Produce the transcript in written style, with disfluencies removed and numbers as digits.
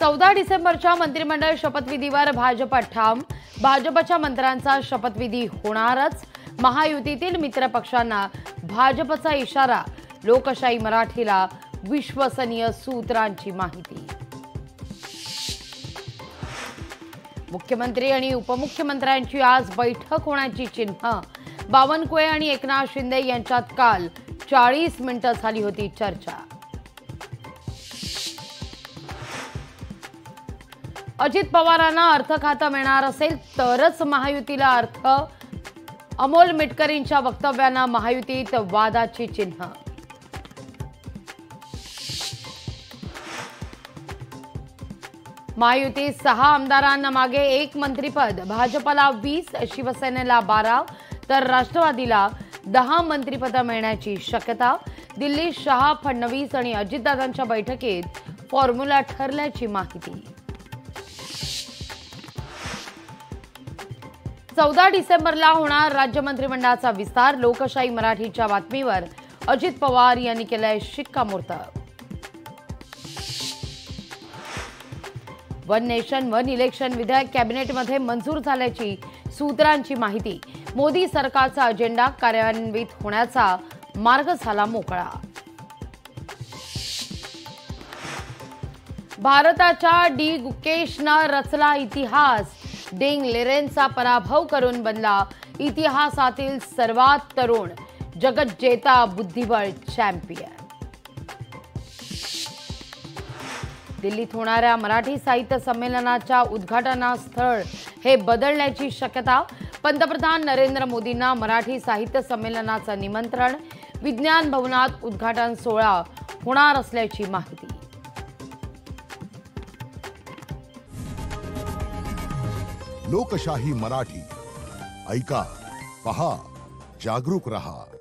14 डिसेंबरच्या मंत्रिमंडळ शपथविधीवर भाजप ठाम। भाजपच्या मंत्र्यांचा शपथविधी होणारच। महायुतीतील मित्रपक्षांना भाजपचा इशारा। लोकशाही मराठीला विश्वसनीय सूत्रांची माहिती। मुख्यमंत्री आणि उपमुख्यमंत्र्यांची आज बैठक होण्याची चिन्ह। बावनकुळे आणि एकनाथ शिंदे यांच्यात काल 40 मिनिटं झाली होती चर्चा। अजित पवारांना अर्थ खातं मिळणार असेल तरच महायुतीला अर्थ। अमोल मिटकरींच्या वक्तव्यांना महायुतीत वादाची चिन्ह। महायुतीत 6 आमदारांना मागे 1 मंत्रिपद। भाजपला 20, शिवसेनेला 12 तर राष्ट्रवादीला 10 मंत्रिपद मिळण्याची शक्यता। दिल्ली शहा, फडणवीस आणि अजितदादांच्या बैठकीत फॉर्म्युला ठरल्याची माहिती। 14 डिसेंबरला होणार राज्य मंत्रिमंडळाचा विस्तार। लोकशाही मराठीच्या बातमीवर अजित पवार यांनी केलंय शिक्कामोर्तब। वन नेशन वन इलेक्शन विधेयक कॅबिनेटमध्ये मंजूर झाल्याची सूत्रांची माहिती। मोदी सरकारचा अजेंडा कार्यान्वित होण्याचा मार्ग झाला मोकळा। भारताच्या डी गुकेशनं रचला इतिहास। डेंग लेरेनचा पराभव करून बनला इतिहासातील सर्वात तरुण जगज्जेता बुद्धिबळ चॅम्पियन। दिल्लीत होणाऱ्या मराठी साहित्य संमेलनाच्या उद्घाटनास्थळ हे बदलण्याची शक्यता। पंतप्रधान नरेंद्र मोदींना मराठी साहित्य संमेलनाचं निमंत्रण। विज्ञान भवनात उद्घाटन सोहळा होणार असल्याची माहिती। लोकशाही मराठी ऐका, पहा, जागरूक रहा।